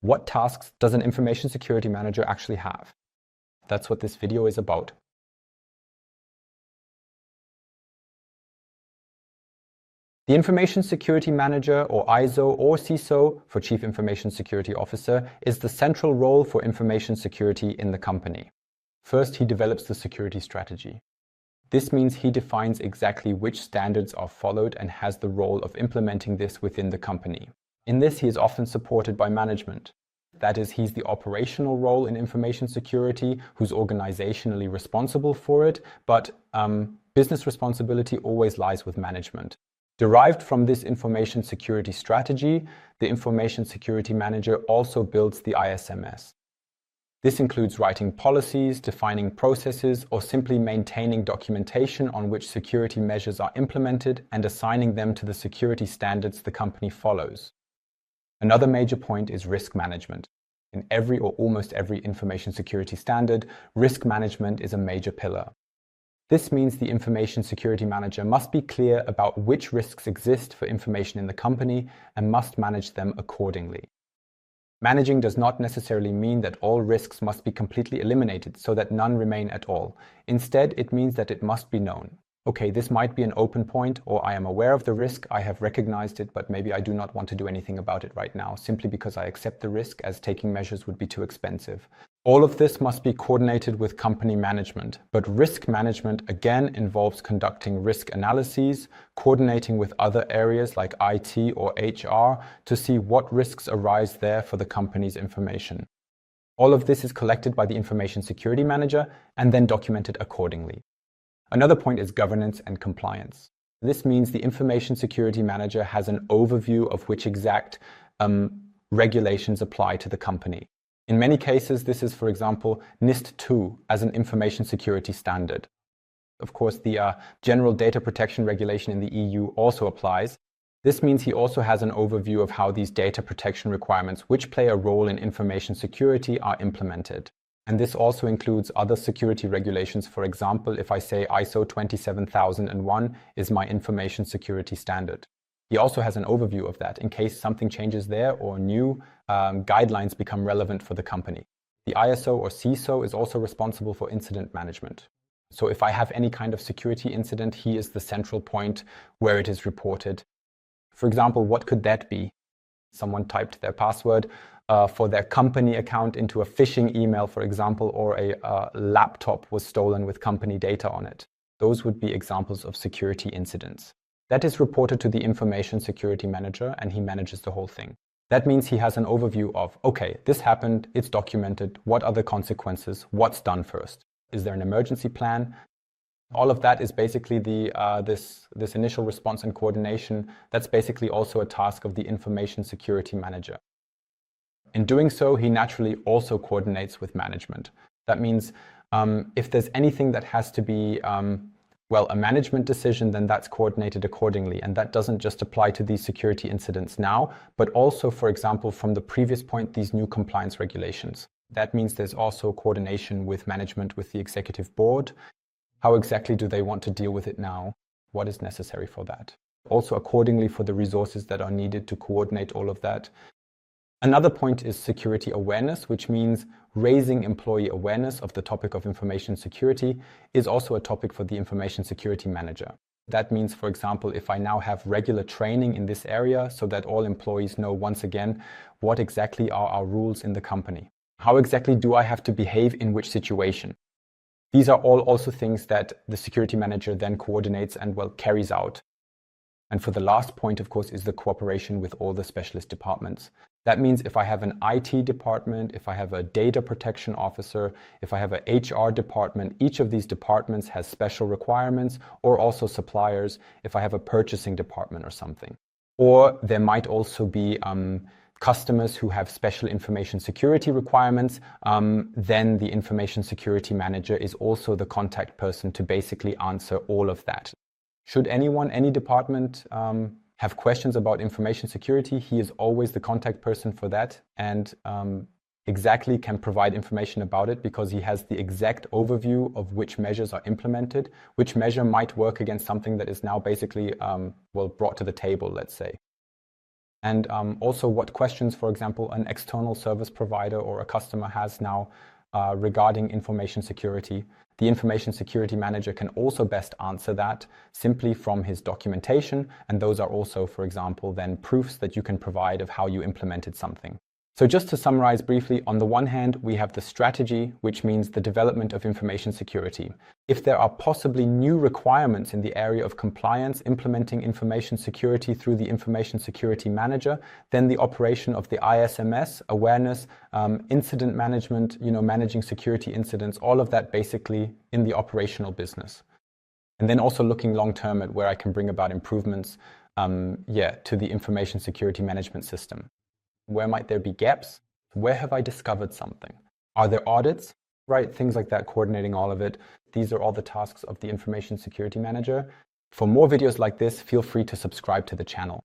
What tasks does an information security manager actually have? That's what this video is about. The Information Security Manager, or ISO, or CISO for Chief Information Security Officer, is the central role for information security in the company. First, he develops the security strategy. This means he defines exactly which standards are followed and has the role of implementing this within the company. In this, he is often supported by management. That is, he's the operational role in information security, who's organizationally responsible for it, but business responsibility always lies with management. Derived from this information security strategy, the Information Security Manager also builds the ISMS. This includes writing policies, defining processes, or simply maintaining documentation on which security measures are implemented and assigning them to the security standards the company follows. Another major point is risk management. In every or almost every information security standard, risk management is a major pillar. This means the Information Security Manager must be clear about which risks exist for information in the company and must manage them accordingly. Managing does not necessarily mean that all risks must be completely eliminated so that none remain at all. Instead, it means that it must be known. Okay, this might be an open point, or I am aware of the risk, I have recognized it, but maybe I do not want to do anything about it right now, simply because I accept the risk, as taking measures would be too expensive. All of this must be coordinated with company management, but risk management again involves conducting risk analyses, coordinating with other areas like IT or HR to see what risks arise there for the company's information. All of this is collected by the Information Security Manager and then documented accordingly. Another point is governance and compliance. This means the Information Security Manager has an overview of which exact regulations apply to the company. In many cases, this is, for example, NIST 2 as an information security standard. Of course, the General Data Protection Regulation in the EU also applies. This means he also has an overview of how these data protection requirements, which play a role in information security, are implemented. And this also includes other security regulations. For example, if I say ISO 27001 is my information security standard. He also has an overview of that in case something changes there or new guidelines become relevant for the company. The ISO or CISO is also responsible for incident management. So if I have any kind of security incident, he is the central point where it is reported. For example, what could that be? Someone typed their password for their company account into a phishing email, for example, or a laptop was stolen with company data on it. Those would be examples of security incidents. That is reported to the Information Security Manager, and he manages the whole thing. That means he has an overview of, okay, this happened, it's documented, what are the consequences, what's done first? Is there an emergency plan? All of that is basically this initial response and coordination. That's basically also a task of the Information Security Manager. In doing so, he naturally also coordinates with management. That means if there's anything that has to be a management decision, then that's coordinated accordingly. And that doesn't just apply to these security incidents now, but also, for example, from the previous point, these new compliance regulations. That means there's also coordination with management, with the executive board. How exactly do they want to deal with it now? What is necessary for that? Also accordingly for the resources that are needed to coordinate all of that. Another point is security awareness, which means raising employee awareness of the topic of information security is also a topic for the Information Security Manager. That means, for example, if I now have regular training in this area so that all employees know once again what exactly are our rules in the company. How exactly do I have to behave in which situation? These are all also things that the security manager then coordinates and carries out. And for the last point, of course, is the cooperation with all the specialist departments. That means if I have an IT department, if I have a data protection officer, if I have an HR department, each of these departments has special requirements, or also suppliers if I have a purchasing department or something. Or there might also be customers who have special information security requirements. Then the Information Security Manager is also the contact person to basically answer all of that. Should anyone, any department have questions about information security, he is always the contact person for that and exactly can provide information about it because he has the exact overview of which measures are implemented, which measure might work against something that is now basically brought to the table, let's say. and also what questions, for example, an external service provider or a customer has now regarding information security. The information security manager can also best answer that simply from his documentation, and those are also, for example, then proofs that you can provide of how you implemented something. So just to summarize briefly, on the one hand, we have the strategy, which means the development of information security. If there are possibly new requirements in the area of compliance implementing information security through the information security manager, then the operation of the ISMS, awareness, incident management, managing security incidents, all of that basically in the operational business. And then also looking long term at where I can bring about improvements to the information security management system. Where might there be gaps? Where have I discovered something? Are there audits? Right, things like that, coordinating all of it. These are all the tasks of the Information Security Manager. For more videos like this, feel free to subscribe to the channel.